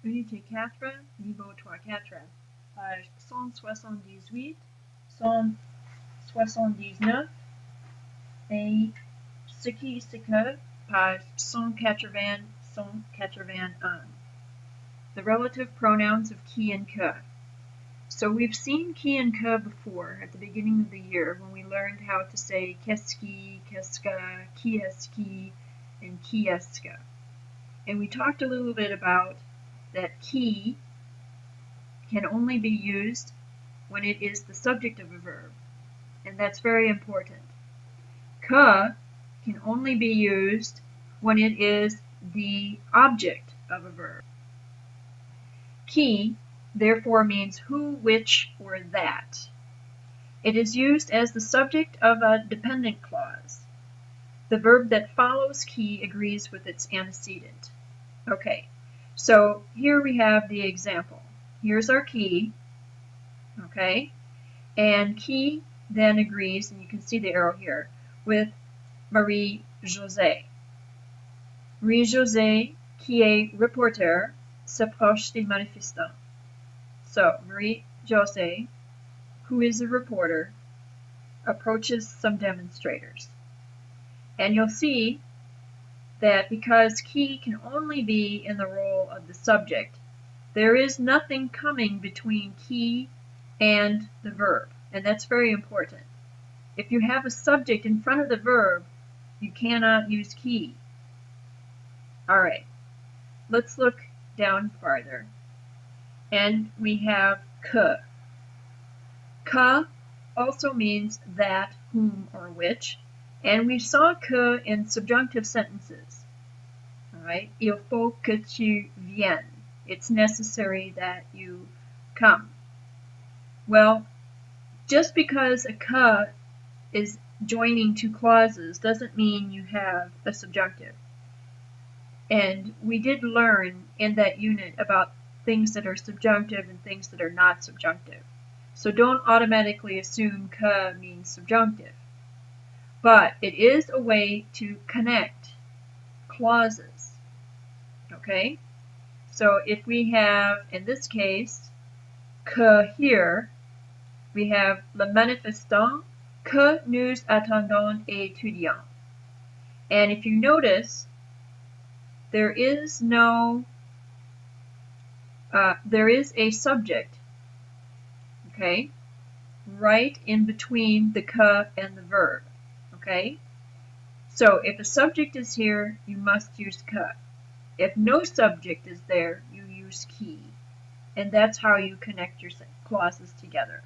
Unité 4, niveau 3-4, page 178, 179 et ce qui est ce que, page 180, 181. The relative pronouns of qui and que. So we've seen qui and que before at the beginning of the year when we learned how to say qu'est-ce qui est-ce qui, and qui est-ce que. And we talked a little bit about that qui can only be used when it is the subject of a verb, and that's very important. Que can only be used when it is the object of a verb. Qui, therefore, means who, which, or that. It is used as the subject of a dependent clause. The verb that follows qui agrees with its antecedent. Okay, so here we have the example. Here's our qui, okay, and qui then agrees, and you can see the arrow here, with Marie-Josée. Marie-Josée, qui est reporter, s'approche des manifestants. So, Marie-Josée, who is a reporter, approaches some demonstrators. And you'll see that because qui can only be in the role of the subject, there is nothing coming between qui and the verb, and that's very important. If you have a subject in front of the verb, you cannot use qui. Alright, let's look down farther. And we have que. Que also means that, whom, or which, and we saw que in subjunctive sentences. Alright, il faut que tu viennes. It's necessary that you come. Well, just because a que is joining two clauses doesn't mean you have a subjunctive. And we did learn in that unit about things that are subjunctive and things that are not subjunctive. So don't automatically assume que means subjunctive. But it is a way to connect clauses. Okay? So if we have, in this case, que here, we have le manifestant que nous attendons étudiants. And if you notice, there is a subject, okay, right in between the que and the verb, okay? So if a subject is here, you must use que. If no subject is there, you use qui. And that's how you connect your clauses together.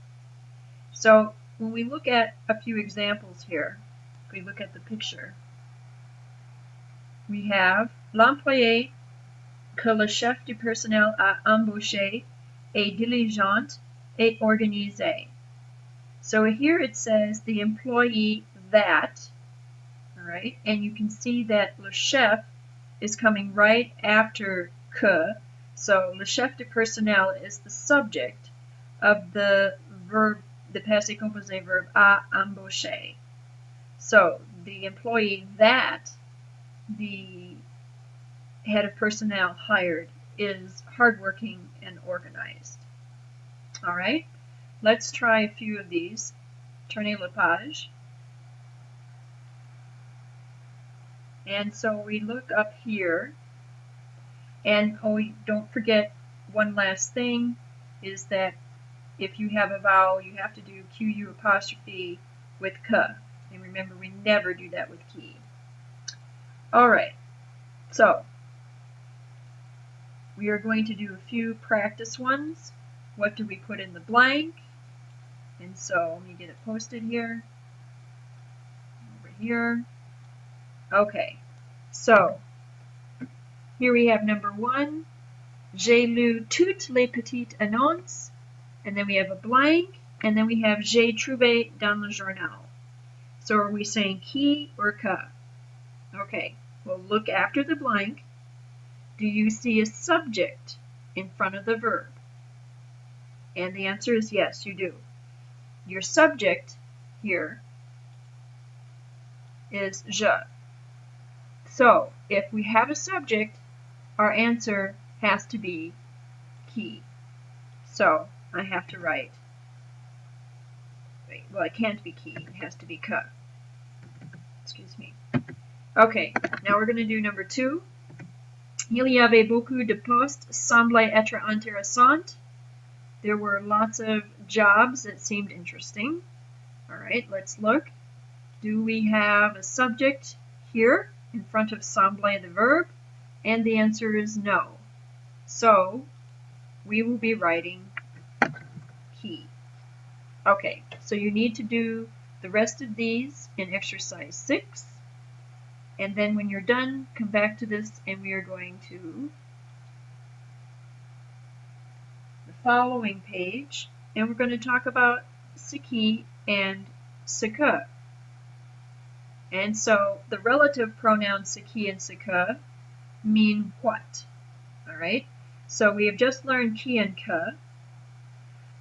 So when we look at a few examples here, if we look at the picture, we have l'employé que le chef du personnel a embauché est diligent et organisé. So here it says the employee that, all right, and you can see that le chef is coming right after que, so le chef du personnel is the subject of the verb, the passé composé verb a embauché. So the employee that the head of personnel hired is hardworking and organized. All right, let's try a few of these. Tournez la page. And so we look up here, and don't forget one last thing is that if you have a vowel, you have to do QU apostrophe with que. And remember, we never do that with qui. All right, so we are going to do a few practice ones. What do we put in the blank? And so let me get it posted here. Over here. Okay, so here we have number 1. J'ai lu toutes les petites annonces. And then we have a blank. And then we have j'ai trouvé dans le journal. So are we saying qui or que? Okay, well, look after the blank. Do you see a subject in front of the verb? And the answer is yes, you do. Your subject here is je. So if we have a subject, our answer has to be key. So I have to write, well, it can't be key, it has to be ka. Excuse me. Okay, now we're going to do number 2. Il y avait beaucoup de postes semblaient être intéressantes. There were lots of jobs that seemed interesting. All right, let's look. Do we have a subject here in front of semblait, the verb? And the answer is no. So we will be writing key. Okay, so you need to do the rest of these in exercise 6. And then when you're done, come back to this and we are going to the following page and we're going to talk about ce qui and ce que. And so the relative pronouns ce qui and ce que mean what? All right, so we have just learned qui and que,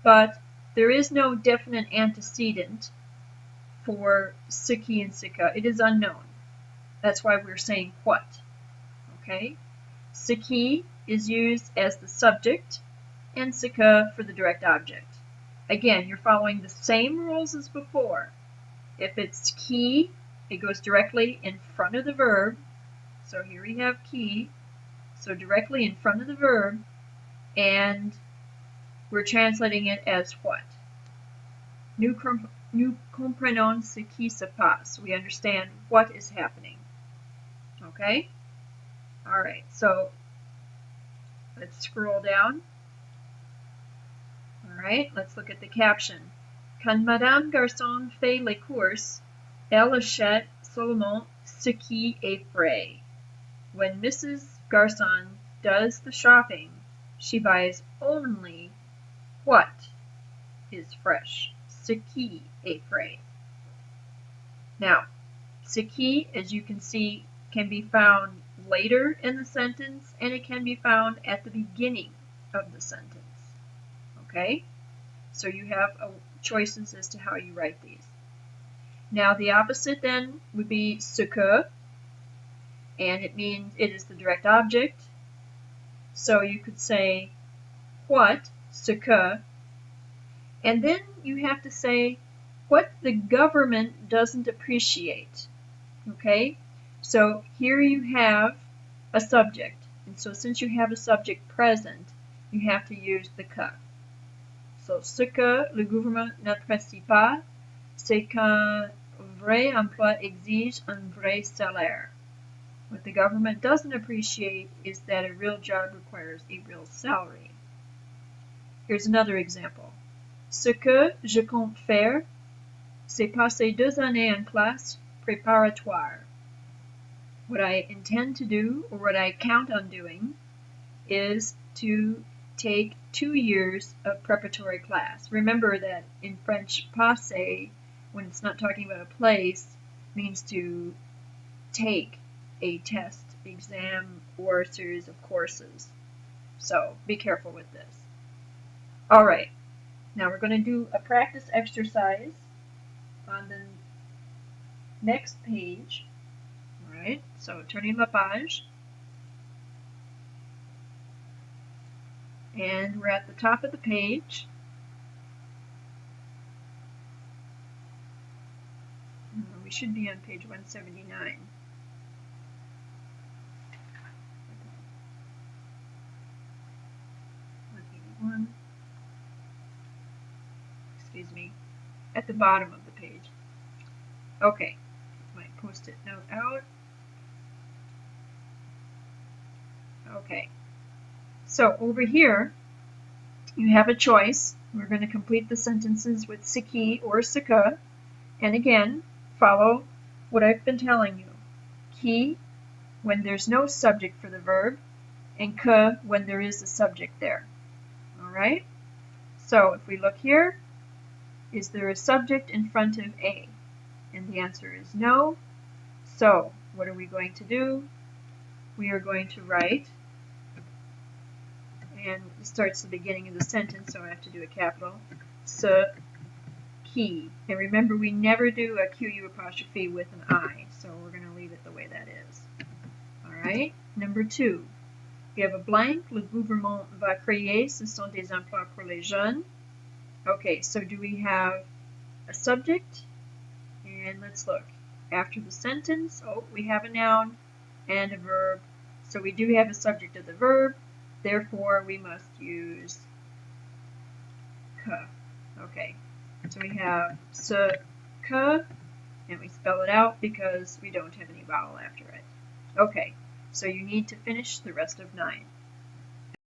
but there is no definite antecedent for ce qui and ce que. It is unknown. That's why we're saying what. Okay, ce qui is used as the subject and ce que for the direct object. Again, you're following the same rules as before. If it's qui, it goes directly in front of the verb. So here we have qui, so directly in front of the verb, and we're translating it as what? Nous comprenons ce qui se passe. We understand what is happening. Okay? All right, so let's scroll down. All right, let's look at the caption. Quand Madame Garçon fait les courses, elle achète seulement ce qui est frais. When Mrs. Garçon does the shopping, she buys only what is fresh. Ce qui est frais. Now, ce qui, as you can see, can be found later in the sentence and it can be found at the beginning of the sentence. Okay? So you have choices as to how you write these. Now the opposite then would be ce que, and it means it is the direct object. So you could say what, ce que, and then you have to say what the government doesn't appreciate. Okay? So here you have a subject, and so since you have a subject present, you have to use the que. So ce que le gouvernement n'apprécie pas, c'est qu'un vrai emploi exige un vrai salaire. What the government doesn't appreciate is that a real job requires a real salary. Here's another example. Ce que je compte faire, c'est passer 2 années en classe préparatoire. What I intend to do, or what I count on doing, is to take 2 years of preparatory class. Remember that in French, passer, when it's not talking about a place, means to take a test, exam, or a series of courses. So be careful with this. All right, now we're going to do a practice exercise on the next page. All right, so turning la page. And we're at the top of the page. We should be on page 179. 181. Excuse me. At the bottom of the page. Okay. Get my post-it note out. Okay. So over here, you have a choice. We're going to complete the sentences with ce qui or ce que. And again, follow what I've been telling you. Qui, when there's no subject for the verb, and que, when there is a subject there. All right? So if we look here, is there a subject in front of A? And the answer is no. So what are we going to do? We are going to write, and it starts the beginning of the sentence, so I have to do a capital, ce qui. And remember, we never do a QU apostrophe with an I, so we're going to leave it the way that is. All right, number 2. We have a blank. Le gouvernement va créer. Ce sont des emplois pour les jeunes. Okay, so do we have a subject? And let's look. After the sentence, oh, we have a noun and a verb. So we do have a subject of the verb. Therefore, we must use que. Okay, so we have ce que, and we spell it out because we don't have any vowel after it. Okay, so you need to finish the rest of 9.